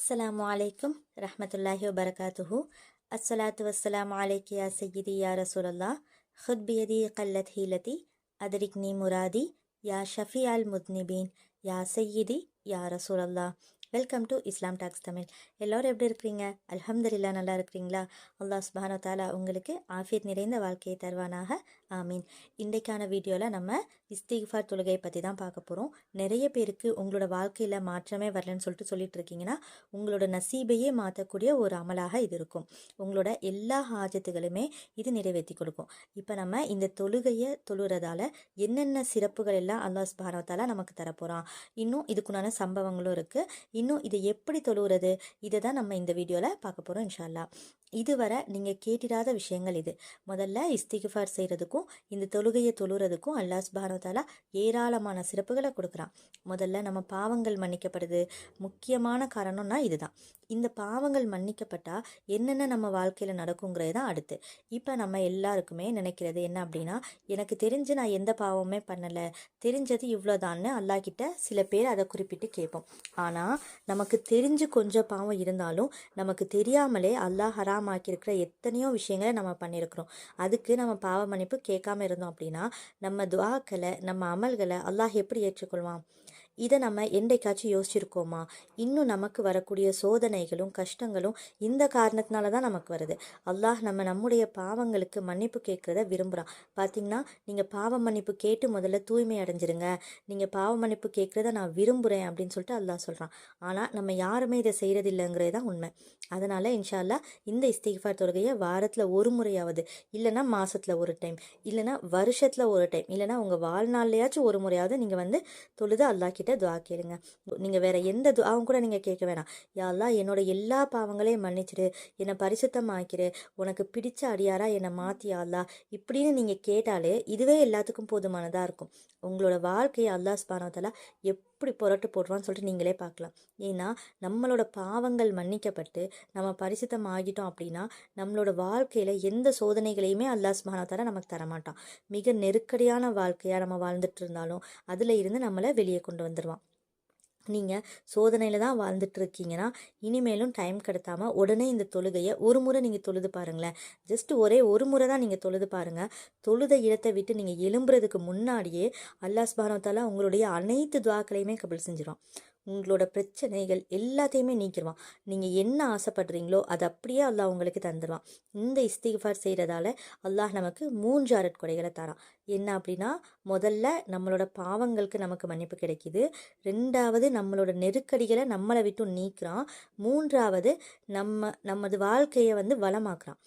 அஸ்ஸலாமு அலைக்கும் ரஹ்மத்துல்லாஹி வபரகாத்துஹு. அஸ்ஸலாத்து வஸ்ஸலாமு அலைக்கி யா சய்யிதி யா ரசூலல்லாஹ். ஹுத் பியதி கல்லத் ஹீலதி அதரிக்னி முராதி யா ஷஃபி அல் முத்னிபீன் யா சய்யிதி யா ரசூலல்லாஹ். Welcome to Islam talks Tamil. எல்லோரும் எப்படி இருக்கிறீங்க? அல்ஹம்துலில்லாஹ், நல்லா இருக்கிறீங்களா? அல்லாஹ் சுப்ஹானஹு வ தஆலா உங்களுக்கு ஆஃபியத் நிறைந்த வாழ்க்கையை தருவானாக, ஆமீன். இன்றைக்கான வீடியோவில் நம்ம இஸ்திக்ஃபார் தொழுகையை பற்றி தான் பார்க்க போகிறோம். நிறைய பேருக்கு உங்களோட வாழ்க்கையில் மாற்றமே வரலன்னு சொல்லிட்டு இருக்கீங்கன்னா, உங்களோட நசீபையே மாற்றக்கூடிய ஒரு அமலாக இது இருக்கும். உங்களோட எல்லா ஹாஜத்துகளுமே இது நிறைவேற்றி கொடுக்கும். இப்போ நம்ம இந்த தொழுகையை தொழுறதால என்னென்ன சிறப்புகள் எல்லாம் அல்லாஹ் சுப்ஹானஹு வ தஆலா நமக்கு தரப்போகிறான், இன்னும் இதுக்குண்டான சம்பவங்களும் இருக்குது. இன்னும் இதை எப்படி தொழுகிறது, இதை தான் நம்ம இந்த வீடியோவில் பார்க்க போகிறோம் இன்ஷா அல்லாஹ். இதுவரை நீங்கள் கேட்டிராத விஷயங்கள் இது. முதல்ல இஸ்திக்ஃபார் செய்கிறதுக்கும் இந்த தொழுகையை தொழுறதுக்கும் அல்லாஹ் சுப்ஹானஹு வ தஆலா ஏராளமான சிறப்புகளை கொடுக்குறான். முதல்ல நம்ம பாவங்கள் மன்னிக்கப்படுது. முக்கியமான காரணம்னா இதுதான். இந்த பாவங்கள் மன்னிக்கப்பட்டால் என்னென்ன நம்ம வாழ்க்கையில் நடக்குங்கிறது தான் அடுத்து. இப்போ நம்ம எல்லாருக்குமே நினைக்கிறது என்ன அப்படின்னா, எனக்கு தெரிஞ்சு நான் எந்த பாவமே பண்ணலை, தெரிஞ்சது இவ்வளோதான்னு அல்லாஹ் கிட்ட சில பேர் அதை குறிப்பிட்டு கேட்போம். ஆனால் நமக்கு தெரிஞ்சு கொஞ்சம் பாவம் இருந்தாலும் நமக்கு தெரியாமலே அல்லாஹ் ஹராமாக்கியிருக்கிற எத்தனையோ விஷயங்களை நம்ம பண்ணியிருக்கிறோம். அதுக்கு நம்ம பாவ மன்னிப்பு கேட்காம இருந்தோம் அப்படின்னா நம்ம துஆக்களை, நம்ம அமல்களை அல்லாஹ் எப்படி ஏற்றுக்கொள்வான்? இதை நம்ம என்றைக்காச்சும் யோசிச்சிருக்கோமா? இன்னும் நமக்கு வரக்கூடிய சோதனைகளும் கஷ்டங்களும் இந்த காரணத்தினால தான் நமக்கு வருது. அல்லாஹ் நம்முடைய பாவங்களுக்கு மன்னிப்பு கேட்குறத விரும்புகிறான். பார்த்தீங்கன்னா, நீங்கள் பாவ மன்னிப்பு கேட்டு முதல்ல தூய்மை அடைஞ்சிருங்க, நீங்கள் பாவ மன்னிப்பு கேட்குறத நான் விரும்புகிறேன் அப்படின்னு சொல்லிட்டு அல்லாஹ் சொல்கிறான். ஆனால் நம்ம யாருமே இதை செய்கிறது இல்லைங்கிறது தான் உண்மை. அதனால் இன்ஷா அல்லாஹ் இந்த இஸ்திக்ஃபார் தொழுகையை வாரத்தில் ஒரு முறையாவது, இல்லைனா மாதத்தில் ஒரு டைம், இல்லைனா வருஷத்தில் ஒரு டைம், இல்லைனா உங்கள் வாழ்நாள்லையாச்சும் ஒரு முறையாவது நீங்கள் தொழுது அல்லாஹ் கிட்ட துஆ கேளுங்க. நீங்கள் வேற எந்த துஆவும் கூட நீங்கள் கேட்க வேணாம். யா அல்லாஹ், என்னோட எல்லா பாவங்களையும் மன்னிச்சிடு, என்னை பரிசுத்தமாக்கிடு, உனக்கு பிடிச்ச அடியாரா என்னை மாத்தி யா அல்லாஹ் இப்படின்னு நீங்கள் கேட்டாலே இதுவே எல்லாத்துக்கும் போதுமானதாக இருக்கும். உங்களோட வாழ்க்கையை அல்லாஹ் சுப்ஹானஹு வ தஆலா எப்படி புரட்டு போடுவான்னு சொல்லிட்டு நீங்களே பார்க்கலாம். ஏன்னா நம்மளோட பாவங்கள் மன்னிக்கப்பட்டு நம்ம பரிசுத்தம் ஆகிட்டோம் அப்படின்னா நம்மளோட வாழ்க்கையில் எந்த சோதனைகளையுமே அல்லாஹ் சுப்ஹானஹு வ தஆலா நமக்கு தரமாட்டான். மிக நெருக்கடியான வாழ்க்கையாக நம்ம வாழ்ந்துட்டு இருந்தாலும் அதில் இருந்து நம்மளை வெளியே கொண்டு வந்துடுவான். நீங்கள் சோதனையில் தான் வாழ்ந்துட்டு இருக்கீங்கன்னா இனிமேலும் டைம் கிடைத்தாமல் உடனே இந்த தொழுகையை ஒரு முறை நீங்கள் தொழுது பாருங்களேன். ஜஸ்ட் ஒரே ஒரு முறை தான் நீங்கள் தொழுது பாருங்கள். தொழுத இடத்தை விட்டு நீங்கள் எழும்புறதுக்கு முன்னாடியே அல்லாஹ் சுப்ஹானஹு வ தஆலா உங்களுடைய அனைத்து துஆக்களையுமே கபூல் செஞ்சிடும். உங்களோட பிரச்சனைகள் எல்லாத்தையுமே நீக்கிடுவான். நீங்கள் என்ன ஆசைப்படுறீங்களோ அது அப்படியே அல்லாஹ் உங்களுக்கு தந்துடுவான். இந்த இஸ்திக்ஃபார் செய்கிறதால அல்லாஹ் நமக்கு 3 அருட்கொடைகளை தரான். என்ன அப்படின்னா, முதல்ல நம்மளோட பாவங்களுக்கு நமக்கு மன்னிப்பு கிடைக்கிது. 2வது நம்மளோட நெருக்கடிகளை நம்மளை விட்டு நீக்கிறான். 3வது நமது வாழ்க்கையை வளமாக்குறான்.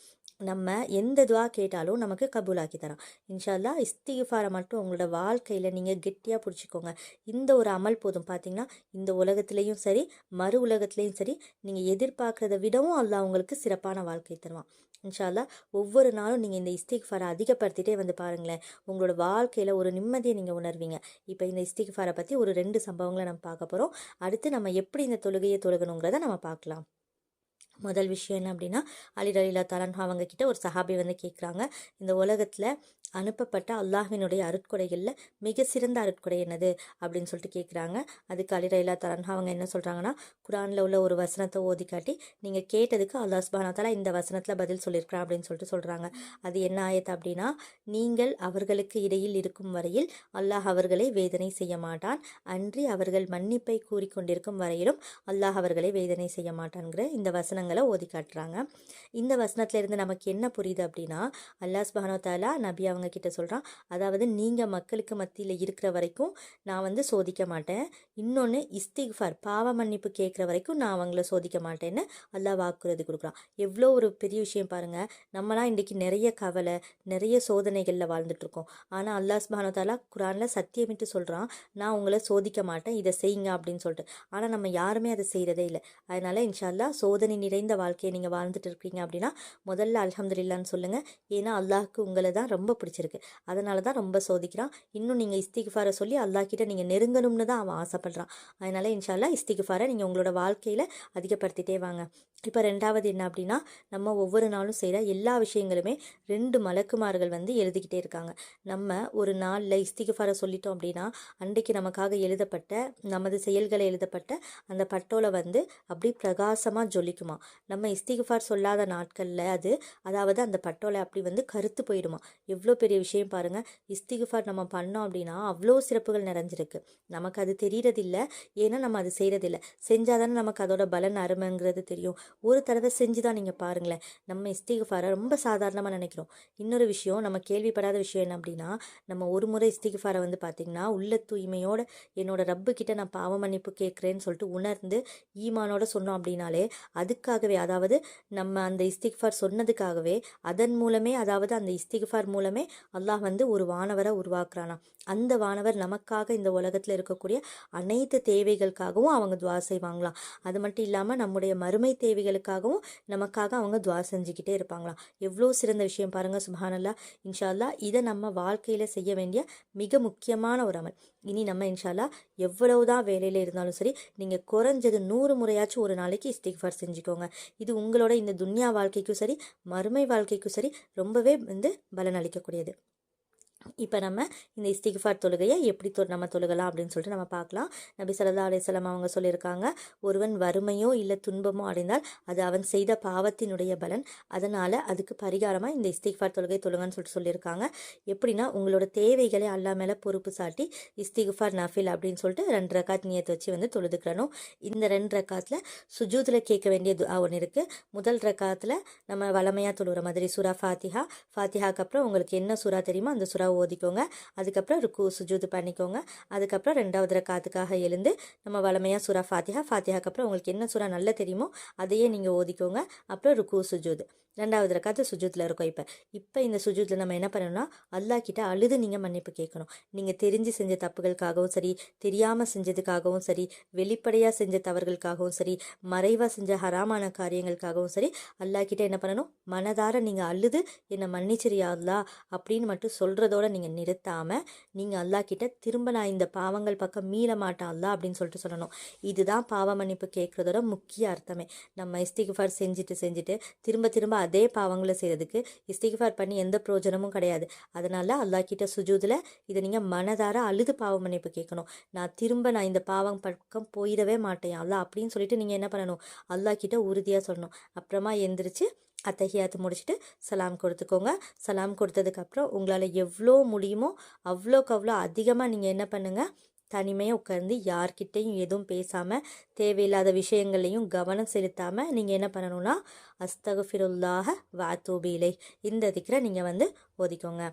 நம்ம எந்த துஆ கேட்டாலும் நமக்கு கபூலாக்கி தரான். இன்ஷா அல்லாஹ் இஸ்திக்ஃபாரை மட்டும் உங்களோட வாழ்க்கையில் நீங்கள் கெட்டியாக பிடிச்சிக்கோங்க. இந்த ஒரு அமல் போதும். பார்த்தீங்கன்னா, இந்த உலகத்துலேயும் சரி மறு உலகத்துலேயும் சரி நீங்கள் எதிர்பார்க்குறத விடவும் அல்லாஹ் உங்களுக்கு சிறப்பான வாழ்க்கை தருவான். இன்ஷா அல்லாஹ் ஒவ்வொரு நாளும் நீங்கள் இந்த இஸ்திக்ஃபாரை அதிகப்படுத்திட்டே பாருங்களேன். உங்களோட வாழ்க்கையில் ஒரு நிம்மதியை நீங்கள் உணர்வீங்க. இப்போ இந்த இஸ்திக்ஃபாரை பற்றி ஒரு 2 சம்பவங்களை நம்ம பார்க்க போகிறோம். அடுத்து நம்ம எப்படி இந்த தொழுகையை தொழுகணுங்கிறத நம்ம பார்க்கலாம். முதல் விஷயம் என்ன அப்படின்னா, அலி ரலியல்லாஹு தஆலா அன்ஹு அவங்க கிட்ட ஒரு சஹாபி கேட்குறாங்க, இந்த உலகத்தில் அனுப்பப்பட்ட அல்லாஹ்வினுடைய அருட்கொடைகளில் மிக சிறந்த அருட்கொடை என்னது அப்படின்னு சொல்லிட்டு கேட்குறாங்க. அதுக்கு அலி ரலியல்லாஹு தஆலா அன்ஹு அவங்க என்ன சொல்கிறாங்கன்னா, குர்ஆனில் உள்ள ஒரு வசனத்தை ஓதி காட்டி நீங்கள் கேட்டதுக்கு அல்லாஹ் சுப்ஹானஹு வ தஆலா இந்த வசனத்தில் பதில் சொல்லியிருக்கிறான் அப்படின்னு சொல்லிட்டு சொல்கிறாங்க. அது என்ன ஆயத்து அப்படின்னா, நீங்கள் அவர்களுக்கு இடையில் இருக்கும் வரையில் அல்லாஹ் அவர்களை வேதனை செய்ய மாட்டான், அன்றி அவர்கள் மன்னிப்பை கூறிக்கொண்டிருக்கும் வரையிலும் அல்லாஹ் அவர்களை வேதனை செய்ய மாட்டான்ங்கிற இந்த வசனங்களை ஓதி காட்டுறாங்க. இந்த வசனத்துல இருந்து நமக்கு என்ன புரியுது அப்படின்னா, அல்லாஹ் சுப்ஹானஹு வ தஆலா நபி அவங்க கிட்ட சொல்றான், அதாவது நீங்க மக்களுக்கு மத்தியில் இருக்கிற வரைக்கும் நான் சோதிக்க மாட்டேன், இன்னொன்று இஸ்திக்ஃபார் பாவ மன்னிப்பு கேட்குற வரைக்கும் நான் அவங்கள சோதிக்க மாட்டேன்னு அல்லாஹ் வாக்குறுதி கொடுக்குறான். எவ்வளோ ஒரு பெரிய விஷயம் பாருங்க. நம்மளாம் இன்றைக்கி நிறைய கவலை, நிறைய சோதனைகளில் வாழ்ந்துட்டு இருக்கோம். ஆனால் அல்லாஹ் சுப்ஹானஹு வ தஆலா குர்ஆனில் சத்தியமிட்டு சொல்கிறான், நான் உங்களை சோதிக்க மாட்டேன், இதை செய்யுங்க அப்படின்னு சொல்லிட்டு. ஆனால் நம்ம யாருமே அதை செய்கிறதே இல்லை. அதனால இன்ஷா அல்லாஹ் சோதனை நிறைந்த வாழ்க்கையை நீங்கள் வாழ்ந்துட்டு இருக்கீங்க அப்படின்னா முதல்ல அல்ஹம்துலில்லாஹ்னு சொல்லுங்கள். ஏன்னா அல்லாஹ்க்கு உங்களை தான் ரொம்ப பிடிச்சிருக்கு, அதனால தான் ரொம்ப சோதிக்கிறான். இன்னும் நீங்கள் இஸ்திக்ஃபாரை சொல்லி அல்லாஹ் கிட்ட நீங்கள் நெருங்கணும்னு தான் அவன் ஆசைப்படுறான். அதனால இன்ஷா அல்லாஹ் இஸ்திக்ஃபாரை நீங்கள் உங்களோட வாழ்க்கையில் அதிகப்படுத்திட்டே வாங்க. இப்போ ரெண்டாவது என்ன அப்படின்னா, நம்ம ஒவ்வொரு நாளும் செய்கிற எல்லா விஷயங்களுமே 2 மலக்குமார்கள் வந்து எழுதிக்கிட்டே இருக்காங்க. நம்ம ஒரு நாளில் இஸ்திக்ஃபாரை சொல்லிட்டோம் அப்படின்னா, அன்றைக்கு நமக்காக எழுதப்பட்ட நமது செயல்களை எழுதப்பட்ட அந்த பட்டோலை வந்து அப்படி பிரகாசமாக ஜொலிக்குமா. நம்ம இஸ்திக்ஃபார் சொல்லாத நாட்களில் அதாவது அந்த பட்டோலை அப்படி வந்து கருத்து போயிடுமா. எவ்வளோ பெரிய விஷயம் பாருங்கள். இஸ்திக்ஃபார் நம்ம பண்ணோம் அப்படின்னா அவ்வளோ சிறப்புகள் நிறைஞ்சிருக்கு. நமக்கு அது தெரியறதில்ல, ஏன்னா நம்ம அது செய்கிறதில்ல. செஞ்சால் தானே நமக்கு அதோட பலன் அருமைங்கிறது தெரியும். ஒரு தடவை செஞ்சு தான் நீங்கள் பாருங்களேன். நம்ம இஸ்திக்ஃபாரை ரொம்ப சாதாரணமாக நினைக்கிறோம். இன்னொரு விஷயம், நம்ம கேள்விப்படாத விஷயம் என்ன அப்படின்னா, நம்ம ஒரு முறை இஸ்திக்ஃபாரை வந்து பார்த்திங்கன்னா உள்ள தூய்மையோட என்னோட ரப்பு கிட்ட நான் பாவ மன்னிப்பு கேட்குறேன்னு சொல்லிட்டு உணர்ந்து ஈமானோட சொன்னோம் அப்படின்னாலே, அதுக்காகவே அதாவது நம்ம அந்த இஸ்திக்ஃபார் சொன்னதுக்காகவே அதன் மூலமே அதாவது அந்த இஸ்திக்ஃபார் மூலமே அல்லாஹ் வந்து ஒரு வானவரை உருவாக்குறானா. அந்த வானவர் நமக்காக இந்த உலகத்தில் இருக்கக்கூடிய அனைத்து தேவைகளுக்காகவும் அவங்க துவா செய்வாங்களாம். அது மட்டும் இல்லாமல் நம்முடைய மறுமை தேவைகளுக்காகவும் நமக்காக அவங்க துவா செஞ்சுக்கிட்டே இருப்பாங்களாம். எவ்வளோ சிறந்த விஷயம் பாருங்கள். சுப்ஹானல்லாஹ். இன்ஷா அல்லாஹ் இதை நம்ம வாழ்க்கையில் செய்ய வேண்டிய மிக முக்கியமான ஒரு அமல். இனி நம்ம இன்ஷா அல்லாஹ் எவ்வளவுதான் வேலையில் இருந்தாலும் சரி, நீங்கள் குறைஞ்சது 100 முறையாச்சும் ஒரு நாளைக்கு இஸ்திக்ஃபார் செஞ்சுக்கோங்க. இது உங்களோட இந்த துன்யா வாழ்க்கைக்கும் சரி, மறுமை வாழ்க்கைக்கும் சரி ரொம்பவே வந்து பலன் அளிக்கக்கூடியது. இப்போ நம்ம இந்த இஸ்திக்ஃபார் தொழுகையை எப்படி நம்ம தொழுகலாம் அப்படின்னு சொல்லிட்டு நம்ம பார்க்கலாம். நபி ஸல்லல்லாஹு அலைஹி வஸல்லம் அவங்க சொல்லியிருக்காங்க, ஒருவன் வறுமையோ இல்லை துன்பமோ அடைந்தால் அது அவன் செய்த பாவத்தினுடைய பலன். அதனால் அதுக்கு பரிகாரமாக இந்த இஸ்திக்ஃபார் தொழுகை தொழுங்கன்னு சொல்லியிருக்காங்க. எப்படின்னா, உங்களோட தேவைகளை அல்லாஹ் மேலே பொறுப்பு சாட்டி இஸ்திக்ஃபார் நஃபில் அப்படின்னு சொல்லிட்டு 2 ரக்காத் நியத்தை வச்சு வந்து தொழுதுக்கிறணும். இந்த 2 ரக்காத்தில் சுஜூதில் கேட்க வேண்டிய துஆ ஒன்று இருக்குது. முதல் ரக்காத்தில் நம்ம வளமையாக தொழுகிற மாதிரி சூரா ஃபாத்திஹாக்கு அப்புறம் உங்களுக்கு என்ன சூரா தெரியுமோ அந்த சூரா ஓதிக்கோங்க. அதுக்கப்புறம் ருக்கு சுஜூது பண்ணிக்கோங்க. அதுக்கப்புறம் 2வது ரக்காத்துக்காக எழுந்து நம்ம வளமையாக சூரா ஃபாத்திஹாக்கு அப்புறம் உங்களுக்கு என்ன சூரா நல்லா தெரியுமோ அதையே நீங்கள் ஓதிக்கோங்க. அப்புறம் ருக்கு சுஜூது 2வது ரக்காத்து சுஜூத்தில் இருக்கும். இப்போ இந்த சுஜூத்தில் நம்ம என்ன பண்ணணும்னா, அல்லாஹ் கிட்ட அழுது நீங்கள் மன்னிப்பு கேட்கணும். நீங்கள் தெரிஞ்சு செஞ்ச தப்புகளுக்காகவும் சரி, தெரியாமல் செஞ்சதுக்காகவும் சரி, வெளிப்படையாக செஞ்ச தவறுகளுக்காகவும் சரி, மறைவாக செஞ்ச ஹராமான காரியங்களுக்காகவும் சரி, அல்லாஹ் கிட்ட என்ன பண்ணணும், மனதார நீங்கள் அழுது என்னை மன்னிச்சிரியா அல்லாஹ் அப்படின்னு மட்டும் சொல்கிறதோட நீங்கள் நிறுத்தாமல், நீங்கள் அல்லாஹ் கிட்ட திரும்ப நான் இந்த பாவங்கள் பக்கம் மீள மாட்டேன் அல்லாஹ் அப்படின்னு சொல்லிட்டு சொல்லணும். இதுதான் பாவ மன்னிப்பு கேட்குறதோட முக்கிய அர்த்தமே. நம்ம இஸ்திக்ஃபார் செஞ்சுட்டு திரும்ப அதே பாவங்களை செய்கிறதுக்கு இஸ்திக்ஃபார் பண்ணி எந்த பிரயோஜனமும் கிடையாது. அதனால் அல்லாஹ் கிட்ட சுஜூதில் இதை நீங்கள் மனதார அழுது பாவ மன்னிப்பு கேட்கணும். நான் இந்த பாவம் பக்கம் போயிடவே மாட்டேன் அல்லாஹ் அப்படின்னு சொல்லிட்டு நீங்கள் என்ன பண்ணணும், அல்லாஹ் கிட்ட உறுதியாக சொல்லணும். அப்புறமா எந்திரிச்சு அத்தஹியாத்து முடிச்சுட்டு சலாம் கொடுத்துக்கோங்க. சலாம் கொடுத்ததுக்கப்புறம் உங்களால் எவ்வளோ முடியுமோ அவ்வளோக்கு அவ்வளோ அதிகமாக நீங்கள் என்ன பண்ணுங்கள், தனிமையாக உட்காந்து யார்கிட்டையும் எதுவும் பேசாமல் தேவையில்லாத விஷயங்கள்லையும் கவனம் செலுத்தாமல் நீங்கள் என்ன பண்ணணும்னா, அஸ்தகுஃபிருல்லாஹ வஅத்தூபு இலைஹ் இந்த திக்ரை நீங்கள் வந்து ஓதிக்கோங்க.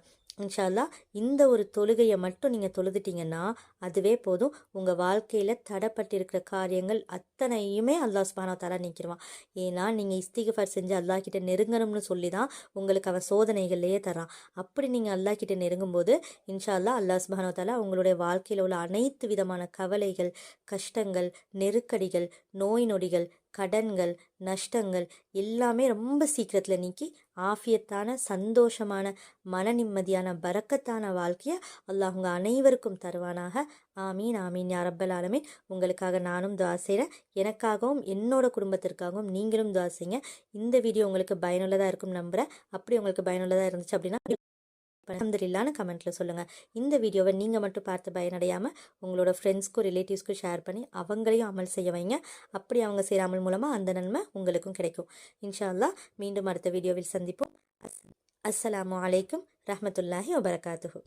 இன்ஷா அல்லாஹ் இந்த ஒரு தொழுகையை மட்டும் நீங்கள் தொழுதுட்டீங்கன்னா அதுவே போதும். உங்கள் வாழ்க்கையில் தடைப்பட்டிருக்கிற காரியங்கள் அத்தனையுமே அல்லாஹ் சுப்ஹானஹு வ தஆலா நீக்கிடுவான். ஏன்னா நீங்கள் இஸ்திக்ஃபார் செஞ்சு அல்லாஹ் கிட்ட நெருங்கணும்னு சொல்லி தான் உங்களுக்கு அவன் சோதனைகள்லேயே தரான். அப்படி நீங்கள் அல்லாஹ் கிட்ட நெருங்கும்போது இன்ஷா அல்லாஹ் சுப்ஹானஹு வ தஆலா உங்களுடைய வாழ்க்கையில் உள்ள அனைத்து விதமான கவலைகள், கஷ்டங்கள், நெருக்கடிகள், நோய் நொடிகள், கடன்கள், நஷ்டங்கள் எல்லாமே ரொம்ப சீக்கிரத்தில் நீக்கி ஆஃபியத்தான, சந்தோஷமான, மன நிம்மதியான, பரக்கத்தான வாழ்க்கையை அல்லாஹ் உங்கள் அனைவருக்கும் தருவானாக. ஆமீன் ஆமீன் யா ரப்பல் ஆலமீன். உங்களுக்காக நானும் துஆ செய்கிறேன். எனக்காகவும் என்னோட குடும்பத்திற்காகவும் நீங்களும் துஆ செய்யுங்க. இந்த வீடியோ உங்களுக்கு பயனுள்ளதாக இருக்கும் நம்புகிறேன். அப்படி உங்களுக்கு பயனுள்ளதாக இருந்துச்சு அப்படின்னா அல்ஹம்துலில்லாஹ்னு கமெண்ட்டில் சொல்லுங்கள். இந்த வீடியோவை நீங்கள் மட்டும் பார்த்து பயனடையாமல் உங்களோட ஃப்ரெண்ட்ஸ்க்கும் ரிலேட்டிவ்ஸ்க்கும் ஷேர் பண்ணி அவங்களையும் அமல் செய்ய வைங்க. அப்படி அவங்க செய்கிற அமல் மூலமாக அந்த நன்மை உங்களுக்கும் கிடைக்கும். இன்ஷா அல்லாஹ் மீண்டும் அடுத்த வீடியோவில் சந்திப்போம். அஸ்ஸலாமு அலைக்கும் ரஹ்மத்துல்லாஹி வபரகாத்துஹு.